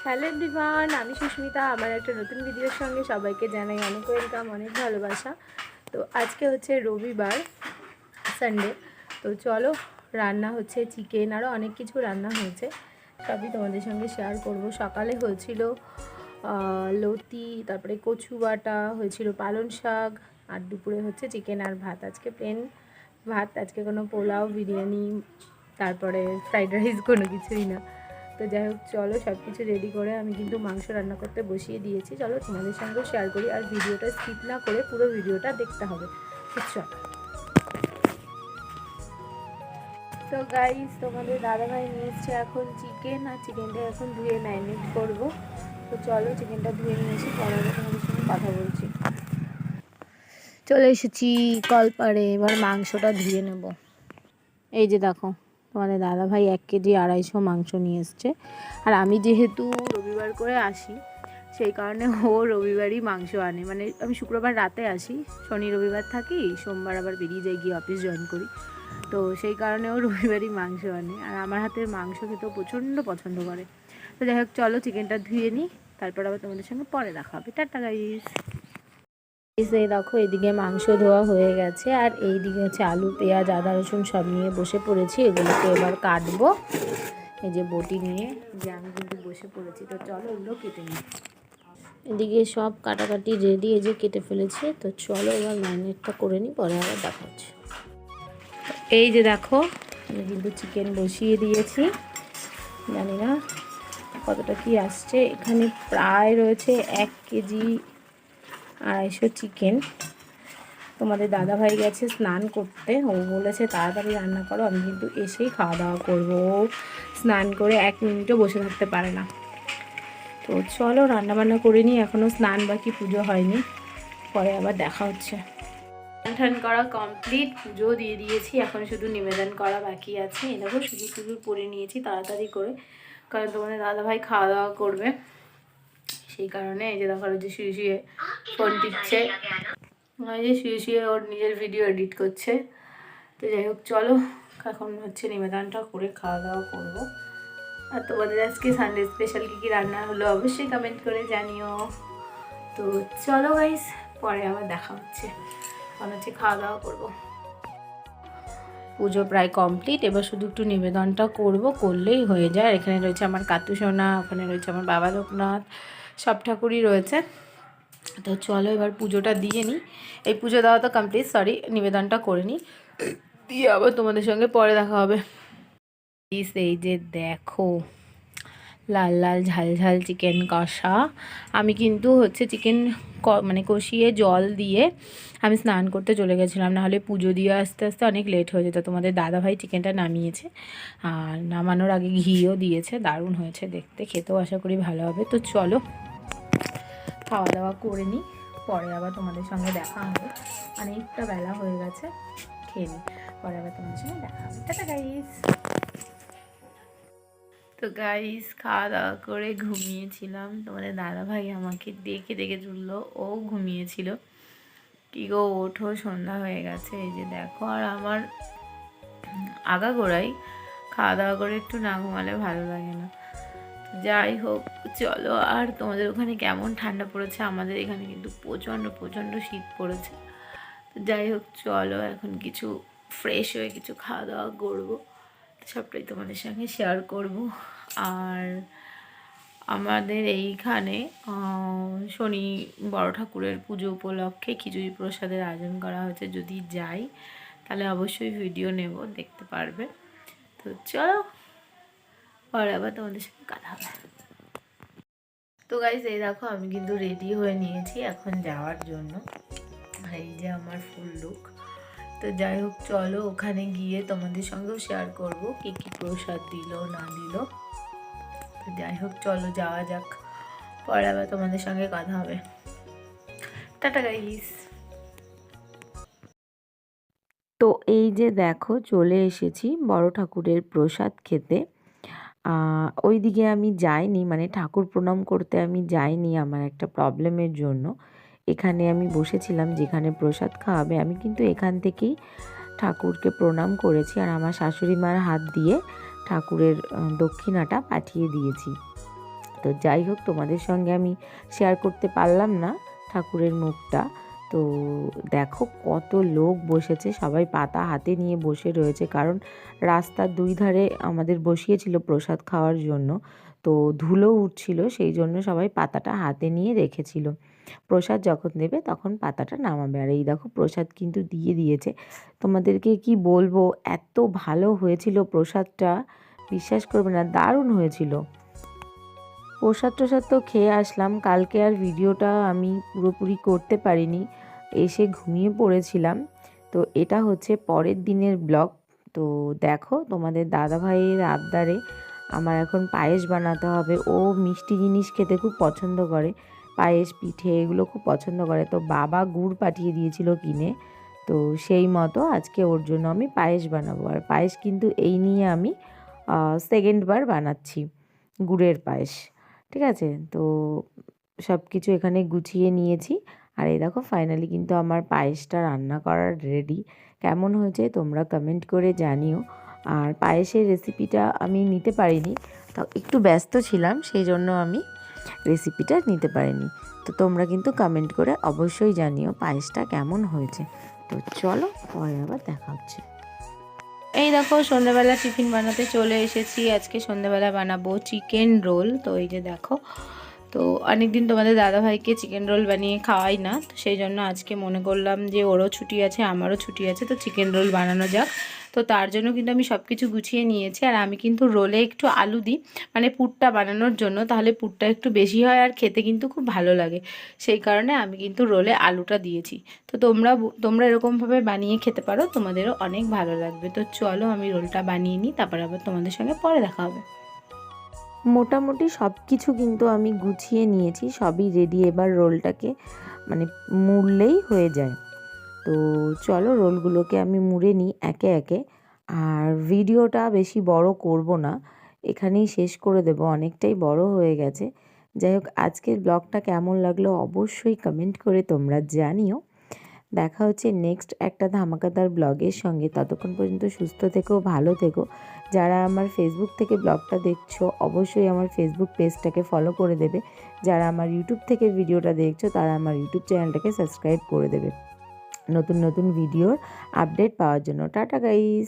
Hello everyone, আমি সুস্মিতা। আমার একটা নতুন ভিডিওর সঙ্গে সবাইকে জানাই অনেক ওয়েলকাম, অনেক ভালোবাসা। তো আজকে হচ্ছে রবিবার, সানডে। তো চলো, রান্না হচ্ছে চিকেন, আরও অনেক কিছু রান্না হয়েছে, সবই তোমাদের সঙ্গে শেয়ার করব। সকালে হয়েছিল লতি, তারপরে কচু বাটা হয়েছিল, পালং শাক, আর দুপুরে হচ্ছে চিকেন আর ভাত। আজকে প্লেন ভাত, আজকে কোনো পোলাও, বিরিয়ানি, তারপরে ফ্রাইড রাইস কোনো কিছুই না। তো যাই হোক, চলো সব কিছু রেডি করে আমি কিন্তু মাংস রান্না করতে বসিয়ে দিয়েছি। চলো তোমাদের সঙ্গে শেয়ার করি, আর ভিডিওটা স্কিপ না করে পুরো ভিডিওটা দেখতে হবে। তো চলো। তো গাইস, তোমাদের দাদাভাই নিয়ে এসছে এখন চিকেন, আর চিকেনটা এখন ধুয়ে ম্যারিনেট করবো। তো চলো চিকেনটা ধুয়ে নিয়ে এসে পরে তোমাদের সঙ্গে কথা বলছি। চলে এসেছি কলপাড়ে, এবার মাংসটা ধুয়ে নেব। এই যে দেখো, তোমাদের দাদাভাই 1 কেজি 250 মাংস নিয়ে এসছে। আর আমি যেহেতু রবিবার করে আসি, সেই কারণে ও রবিবারই মাংস আনে। মানে আমি শুক্রবার রাতে আসি, শনি রবিবার থাকি, সোমবার আবার বেরিয়ে যাই, গিয়ে অফিস জয়েন করি। তো সেই কারণে ও রবিবারই মাংস আনে, আর আমার হাতের মাংস খেতেও প্রচণ্ড পছন্দ করে। তো যাই হোক, চলো চিকেনটা ধুয়ে নিই, তারপর আবার তোমাদের সঙ্গে পরে দেখা হবে। Tata guys. এই দেখো, এদিকে মাংস ধোয়া হয়ে গেছে, আর এইদিকে হচ্ছে আলু, পেঁয়াজ, আদা, রসুন সব নিয়ে বসে পড়েছি। এগুলোকে এবার কাটবো, এই যে বটি নিয়ে, যে আমি কিন্তু বসে পড়েছি। তো চলো এগুলো কেটে নিই। এদিকে সব কাটাকাটি রেডি, এই যে কেটে ফেলেছি। তো চলো এবার ম্যারিনেটটা করে নিই, পরে আবার দেখা হচ্ছে। এই যে দেখো, আমি কিন্তু চিকেন বসিয়ে দিয়েছি। জানি না কতটা কি আসছে, এখানে প্রায় রয়েছে 1 কেজি 250 চিকেন। তোমাদের দাদাভাই গেছে স্নান করতে, ও বলেছে তাড়াতাড়ি রান্না করো, আমি কিন্তু এসেই খাওয়া দাওয়া করবো। ও স্নান করে 1 মিনিটও বসে থাকতে পারে না। তো চলো রান্নাবান্না করে নিই, এখনও স্নান বাকি, পুজো হয়নি, পরে আবার দেখা হচ্ছে। স্নান করা কমপ্লিট, পুজো দিয়ে দিয়েছি, এখন শুধু নিবেদন করা বাকি আছে। এই দেখো, শুধু পরে নিয়েছি তাড়াতাড়ি করে, কারণ তোমাদের দাদাভাই খাওয়া দাওয়া করবে, সেই কারণে। এই যে দেখো, যে শুয়ে শুয়ে ফোন টিপছে, এই যে শুয়ে শুয়ে ওর নিজের ভিডিও এডিট করছে। তো যাই হোক, চলো এখন হচ্ছে নিবেদনটা করে খাওয়া দাওয়া করবো। আর তোমাদের আজকে সানডে স্পেশাল কী কী রান্না হলো অবশ্যই কমেন্ট করে জানিও। তো চলো গাইস, পরে আবার দেখা হচ্ছে, এখন হচ্ছে খাওয়া দাওয়া করবো। পুজো প্রায় কমপ্লিট, এবার শুধু একটু নিবেদনটা করলেই হয়ে যায়। এখানে রয়েছে আমার কাতু সোনা, ওখানে রয়েছে আমার বাবা লোকনাথ, সব ঠাকুরই রয়েছে। তো চলো এবার পুজোটা দিয়ে নিই। এই পুজো দেওয়া তো কমপ্লিট, সরি, নিবেদনটা করে নিই, দিয়ে আবার তোমাদের সঙ্গে পরে দেখা হবে। এই যে দেখো, লাল লাল ঝাল ঝাল চিকেন কষা। আমি কিন্তু হচ্ছে চিকেন মানে কষিয়ে জল দিয়ে আমি স্নান করতে চলে গেছিলাম, নাহলে পুজো দিয়ে আস্তে আস্তে অনেক লেট হয়ে যেত। তোমাদের দাদাভাই চিকেনটা নামিয়েছে, আর নামানোর আগে ঘিও দিয়েছে, দারুণ হয়েছে দেখতে, খেতেও আশা করি ভালো হবে। তো চলো খাওয়া দাওয়া করে নিই, পরে আবার তোমাদের সঙ্গে দেখা হবে। অনেকটা বেলা হয়ে গেছে, খেয়ে নিই, পরে আবার তোমাদের সঙ্গে দেখা হবে। Tata guys. তো গাইস, খাওয়া দাওয়া করে ঘুমিয়েছিলাম, তোমাদের দাদাভাই আমাকে দেখে দেখে তুললো, ও ঘুমিয়েছিল। কি গো, ওঠো, সন্ধ্যা হয়ে গেছে। এই যে দেখো, আর আমার আগাগোড়াই খাওয়া দাওয়া করে একটু না ঘুমালে ভালো লাগে না। যাই হোক, চলো। আর তোমাদের ওখানে কেমন ঠান্ডা পড়েছে? আমাদের এখানে কিন্তু প্রচণ্ড প্রচণ্ড শীত পড়েছে। তো যাই হোক, চলো এখন কিছু ফ্রেশ হয়ে কিছু খাওয়া দাওয়া করবো, সবটাই তোমাদের সঙ্গে শেয়ার করব। আর আমাদের এইখানে শনি বড় ঠাকুরের পুজো উপলক্ষে খিচুড়ি প্রসাদের আয়োজন করা হয়েছে, যদি যাই তাহলে অবশ্যই ভিডিও নেব, দেখতে পারবে। তো চলো, পরে আবার তোমাদের সঙ্গে কথা হবে। তো গাইস, এই দেখো, আমি কিন্তু রেডি হয়ে নিয়েছি এখন যাওয়ার জন্য, এই যে আমার ফুল লুক। তো যাই হোক, চলো ওখানে গিয়ে তোমাদের সঙ্গেও শেয়ার করব কি কি প্রসাদ দিল না দিল। তো যাই হোক, চলো যাওয়া যাক, পরে আবার তোমাদের সঙ্গে কথা হবে। Tata guys. তো এই যে দেখো, চলে এসেছি বড় ঠাকুরের প্রসাদ খেতে। ওইদিকে আমি যাইনি, মানে ঠাকুর প্রণাম করতে আমি যাইনি আমার একটা প্রবলেমের জন্য। এখানে আমি বসেছিলাম, যেখানে প্রসাদ খাওয়াবে, আমি কিন্তু এখান থেকেই ঠাকুরকে প্রণাম করেছি, আর আমার শাশুড়ি মার হাত দিয়ে ঠাকুরের দক্ষিণাটা পাঠিয়ে দিয়েছি। তো যাই হোক, তোমাদের সঙ্গে আমি শেয়ার করতে পারলাম না ঠাকুরের মুখটা। তো দেখো কত লোক বসেছে, সবাই পাতা হাতে নিয়ে বসে রয়েছে, কারণ রাস্তার দুই ধারে আমাদের বসিয়েছিল প্রসাদ খাওয়ার জন্য। তো ধুলো উঠছিল, সেই জন্য সবাই পাতাটা হাতে নিয়ে রেখেছিল। প্রসাদ যখন দেবে তখন পাতাটা নামাবে। আর এই দেখো প্রসাদ কিন্তু দিয়ে দিয়েছে। তোমাদেরকে কি বলবো, এত ভালো হয়েছিল প্রসাদটা, বিশ্বাস করবে না, দারুণ হয়েছিল। প্রসাদ টোসাদ তো খেয়ে আসলাম। কালকে আর ভিডিওটা আমি পুরোপুরি করতে পারিনি, এসে ঘুমিয়ে পড়েছিলাম। তো এটা হচ্ছে পরের দিনের ব্লগ। তো দেখো, তোমাদের দাদাভাইয়ের আবদারে আমার এখন পায়েস বানাতে হবে। ও মিষ্টি জিনিস খেতে খুব পছন্দ করে, পায়েস পিঠে এগুলো খুব পছন্দ করে। তো বাবা গুড় পাঠিয়ে দিয়েছিল কিনে, তো সেই মতো আজকে ওর জন্য আমি পায়েস বানাবো। আর পায়েস কিন্তু এই নিয়ে আমি সেকেন্ডবার বানাচ্ছি, গুড়ের পায়েস। ঠিক আছে, তো সব কিছু এখানে গুছিয়ে নিয়েছি। আর এই দেখো ফাইনালি কিন্তু আমার পায়েসটা রান্না করার রেডি। কেমন হয়েছে তোমরা কমেন্ট করে জানিও। আর পায়েসের রেসিপিটা আমি নিতে পারিনি, তো একটু ব্যস্ত ছিলাম, সেই জন্য আমি রেসিপিটা নিতে পারিনি। তো তোমরা কিন্তু কমেন্ট করে অবশ্যই জানিও পায়েসটা কেমন হয়েছে। তো চলো, পরে আবার দেখা হচ্ছে। এই দেখো সন্ধ্যাবেলা টিফিন বানাতে চলে এসেছি। আজকে সন্ধ্যাবেলা বানাবো চিকেন রোল। তো এই যে দেখো, তো অনেকদিন তোমাদের দাদাভাইকে চিকেন রোল বানিয়ে খাওয়াই না, তো সেই জন্য আজকে মনে করলাম যে ওরও ছুটি আছে আমারও ছুটি আছে, তো চিকেন রোল বানানো যাক। তো তার জন্য কিন্তু আমি সব কিছু গুছিয়ে নিয়েছি। আর আমি কিন্তু রোলে একটু আলু দিই, মানে পুরটা বানানোর জন্য, তাহলে পুরটা একটু বেশি হয় আর খেতে কিন্তু খুব ভালো লাগে। সেই কারণে আমি কিন্তু রোলে আলুটা দিয়েছি। তো তোমরা এরকমভাবে বানিয়ে খেতে পারো, তোমাদেরও অনেক ভালো লাগবে। তো চলো আমি রোলটা বানিয়ে নিই, তারপর আবার তোমাদের সঙ্গে পরে দেখা হবে। মোটামুটি সব কিছু কিন্তু আমি গুছিয়ে নিয়েছি, সবই রেডি। এবার রোলটাকে মানে মুড়লেই হয়ে যায়। তো চলো রোলগুলোকে আমি মুড়ে নিই একে একে। আর ভিডিওটা বেশি বড় করব না, এখানেই শেষ করে দেব, অনেকটাই বড় হয়ে গেছে। যাই হোক, আজকের ব্লগটা কেমন লাগলো অবশ্যই কমেন্ট করে তোমরা জানিও। দেখা হচ্ছে নেক্সট একটা ধামাকাদার ব্লগের সঙ্গে। ততক্ষণ পর্যন্ত সুস্থ থেকো, ভালো থেকো। যারা আমার ফেসবুক থেকে ব্লগটা দেখছো অবশ্যই আমার ফেসবুক পেজটাকে ফলো করে দেবে। যারা আমার ইউটিউব থেকে ভিডিওটা দেখছো তারা আমার ইউটিউব চ্যানেলটাকে সাবস্ক্রাইব করে দেবে নতুন নতুন ভিডিওর আপডেট পাওয়ার জন্য। Tata guys.